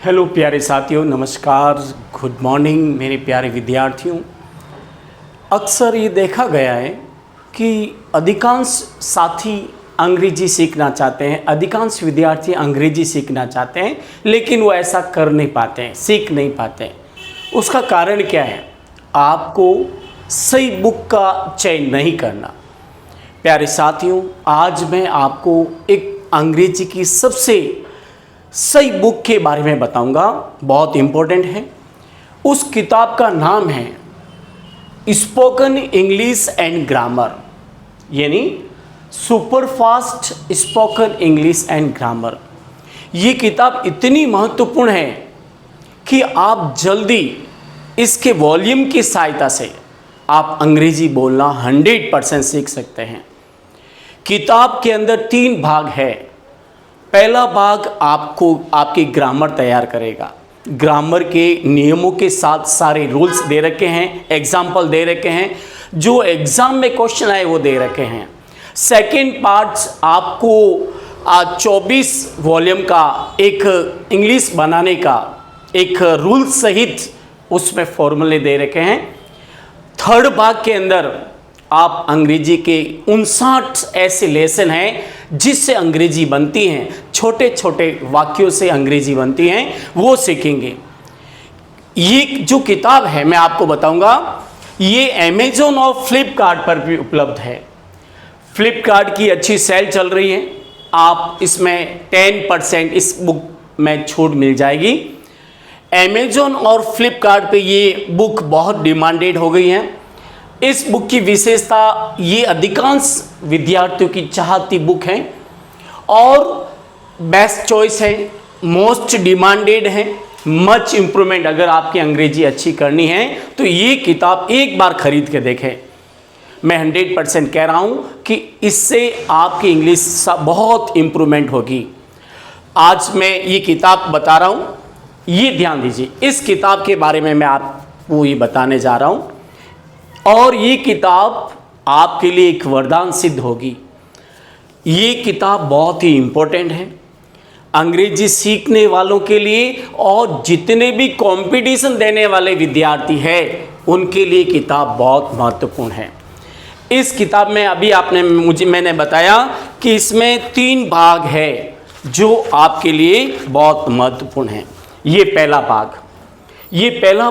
Hello प्यारे साथियों, नमस्कार, गुड मॉर्निंग मेरे प्यारे विद्यार्थियों। अक्सर ये देखा गया है कि अधिकांश साथी अंग्रेजी सीखना चाहते हैं, अधिकांश विद्यार्थी अंग्रेजी सीखना चाहते हैं, लेकिन वो ऐसा कर नहीं पाते हैं, सीख नहीं पाते हैं। उसका कारण क्या है? आपको सही बुक का चयन नहीं करना। प्यारे साथियों, आज मैं आपको एक अंग्रेजी की सबसे सही बुक के बारे में बताऊंगा, बहुत इम्पोर्टेंट है। उस किताब का नाम है स्पोकन इंग्लिश एंड ग्रामर, यानी super fast spoken English and grammar. ये किताब इतनी महत्वपूर्ण है कि आप जल्दी इसके वॉल्यूम की सहायता से आप अंग्रेजी बोलना 100% सीख सकते हैं। किताब के अंदर 3 भाग है। पहला भाग आपको आपकी ग्रामर तैयार करेगा। ग्रामर के नियमों के साथ सारे रूल्स दे रखे हैं, एग्जाम्पल दे रखे हैं, जो एग्जाम में क्वेश्चन आए वो दे रखे हैं। सेकंड पार्ट्स आपको 24 वॉल्यूम का एक इंग्लिश बनाने का एक रूल सहित उसमें फॉर्मूले दे रखे हैं। थर्ड भाग के अंदर आप अंग्रेजी के 59 ऐसे लेसन हैं जिससे अंग्रेजी बनती हैं, छोटे छोटे वाक्यों से अंग्रेजी बनती हैं, वो सीखेंगे। ये जो किताब है मैं आपको बताऊंगा, ये अमेज़न और फ्लिपकार्ट पर भी उपलब्ध है। फ्लिपकार्ट की अच्छी सेल चल रही है, आप इसमें 10% इस बुक में छूट मिल जाएगी। अमेज़न और फ्लिपकार्ट पे ये बुक बहुत डिमांडेड हो गई है। इस बुक की विशेषता, ये अधिकांश विद्यार्थियों की चाहती बुक है और बेस्ट चॉइस है, मोस्ट डिमांडेड है, मच इम्प्रूवमेंट। अगर आपकी अंग्रेजी अच्छी करनी है तो ये किताब एक बार खरीद के देखें। मैं 100% कह रहा हूँ कि इससे आपकी इंग्लिश बहुत इम्प्रूवमेंट होगी। आज मैं ये किताब बता रहा हूँ, ये ध्यान दीजिए। इस किताब के बारे में मैं आपको ये बताने जा रहा हूँ और ये किताब आपके लिए एक वरदान सिद्ध होगी। ये किताब बहुत ही इम्पोर्टेंट है अंग्रेजी सीखने वालों के लिए, और जितने भी कंपटीशन देने वाले विद्यार्थी हैं उनके लिए किताब बहुत महत्वपूर्ण है। इस किताब में अभी मैंने बताया कि इसमें 3 भाग है जो आपके लिए बहुत महत्वपूर्ण है। ये पहला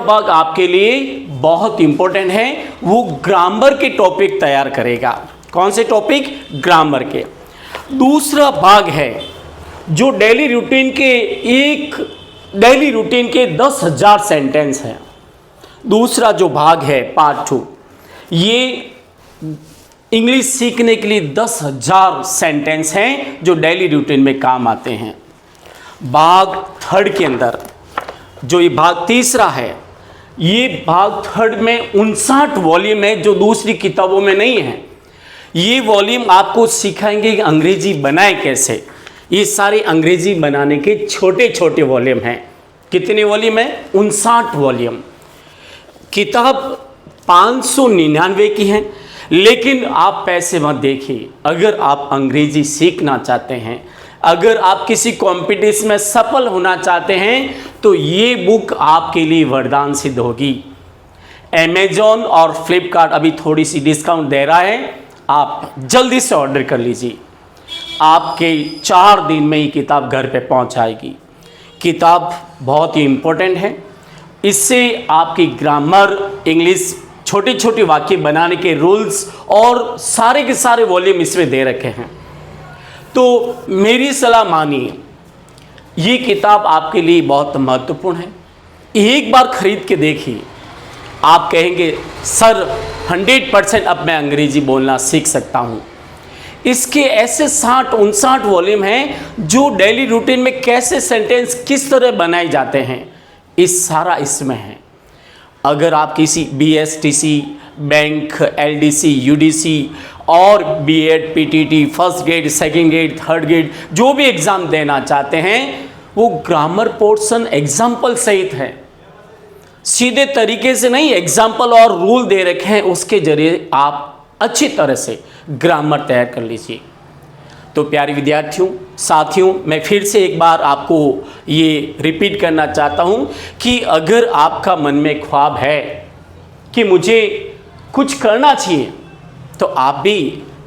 भाग आपके लिए बहुत इंपॉर्टेंट है, वो ग्रामर के टॉपिक तैयार करेगा। कौन से टॉपिक? ग्रामर के। दूसरा भाग है जो डेली रूटीन के 10,000 सेंटेंस हैं। दूसरा जो भाग है पार्ट 2, ये इंग्लिश सीखने के लिए 10,000 सेंटेंस हैं जो डेली रूटीन में काम आते हैं। भाग 3 के अंदर जो ये भाग तीसरा है, ये भाग 3 में 59 वॉल्यूम है जो दूसरी किताबों में नहीं है। ये वॉल्यूम आपको सिखाएंगे कि अंग्रेजी बनाए कैसे। ये सारे अंग्रेजी बनाने के छोटे छोटे वॉल्यूम हैं। कितने वॉल्यूम है? 59 वॉल्यूम। किताब 599 की है, लेकिन आप पैसे मत देखिए। अगर आप अंग्रेजी सीखना चाहते हैं, अगर आप किसी कंपटीशन में सफल होना चाहते हैं, तो ये बुक आपके लिए वरदान सिद्ध होगी। अमेज़न और फ्लिपकार्ट अभी थोड़ी सी डिस्काउंट दे रहा है, आप जल्दी से ऑर्डर कर लीजिए। आपके 4 दिन में ये किताब घर पे पहुंच आएगी। किताब बहुत ही इम्पोर्टेंट है। इससे आपकी ग्रामर, इंग्लिश, छोटे छोटे वाक्य बनाने के रूल्स और सारे के सारे वॉल्यूम इसमें दे रखे हैं। तो मेरी सलाह मानिए, ये किताब आपके लिए बहुत महत्वपूर्ण है। एक बार खरीद के देखिए, आप कहेंगे सर 100% अब मैं अंग्रेजी बोलना सीख सकता हूँ। इसके ऐसे 60-59 वॉल्यूम हैं जो डेली रूटीन में कैसे सेंटेंस किस तरह बनाए जाते हैं, इस सारा इसमें है। अगर आप किसी BSTC, बैंक, LDC, UDC और BEd, PTT, first grade, second grade, third grade जो भी एग्ज़ाम देना चाहते हैं, वो ग्रामर पोर्शन एग्जाम्पल सहित है। सीधे तरीके से नहीं, एग्जाम्पल और रूल दे रखे हैं, उसके जरिए आप अच्छी तरह से ग्रामर तैयार कर लीजिए। तो प्यारे विद्यार्थियों, साथियों, मैं फिर से एक बार आपको ये रिपीट करना चाहता हूँ कि अगर आपका मन में ख्वाब है कि मुझे कुछ करना चाहिए, तो आप भी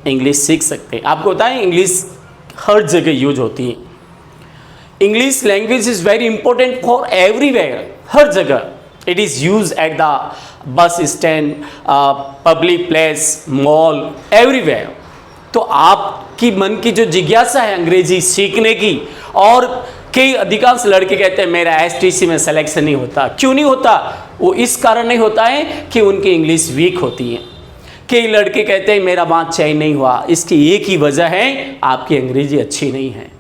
इंग्लिश सीख सकते हैं। आपको बताएं, इंग्लिश हर जगह यूज होती है। English language is very important for everywhere, हर जगह। It is use at the bus stand, public place, mall, everywhere. तो आपकी मन की जो जिज्ञासा है अंग्रेजी सीखने की, और कई अधिकांश लड़के कहते हैं मेरा एसटीसी में सिलेक्शन नहीं होता। क्यों नहीं होता? वो इस कारण नहीं होता है कि उनकी इंग्लिश वीक होती है। कई लड़के कहते हैं मेरा वहाँ चयन नहीं हुआ, इसकी एक ही वजह है, आपकी अंग्रेजी अच्छी नहीं है।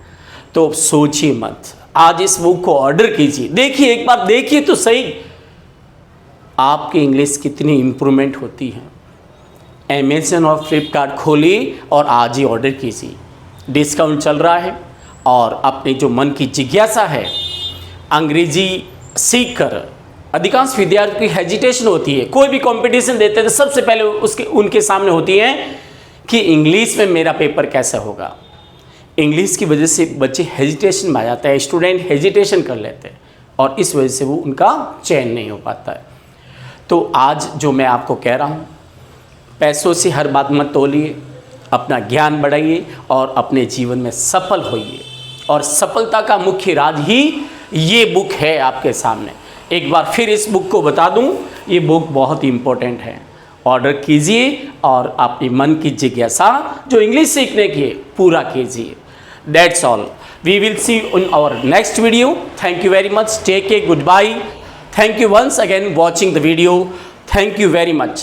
तो सोचिए मत, आज इस बुक को ऑर्डर कीजिए, देखिए, एक बार देखिए तो सही आपकी इंग्लिश कितनी इम्प्रूवमेंट होती है। अमेज़न और फ्लिपकार्ट खोलिए और आज ही ऑर्डर कीजिए, डिस्काउंट चल रहा है। और अपने जो मन की जिज्ञासा है अंग्रेजी सीख कर, अधिकांश विद्यार्थी की हेजिटेशन होती है, कोई भी कंपटीशन देते हैं तो सबसे पहले उनके सामने होती है कि इंग्लिश में मेरा पेपर कैसा होगा। इंग्लिश की वजह से बच्चे हेजिटेशन में आ जाते हैं, स्टूडेंट हेजिटेशन कर लेते हैं, और इस वजह से वो उनका चयन नहीं हो पाता है। तो आज जो मैं आपको कह रहा हूँ, पैसों से हर बात मत तोलिए, अपना ज्ञान बढ़ाइए और अपने जीवन में सफल होइए। और सफलता का मुख्य राज ही ये बुक है आपके सामने। एक बार फिर इस बुक को बता दूं, ये बुक बहुत इम्पोर्टेंट है। ऑर्डर कीजिए और अपनी मन की जिज्ञासा जो इंग्लिश सीखने की है पूरा कीजिए। That's all, we will see in our next video. Thank you very much, take care, good bye. Thank you once again watching the video. Thank you very much.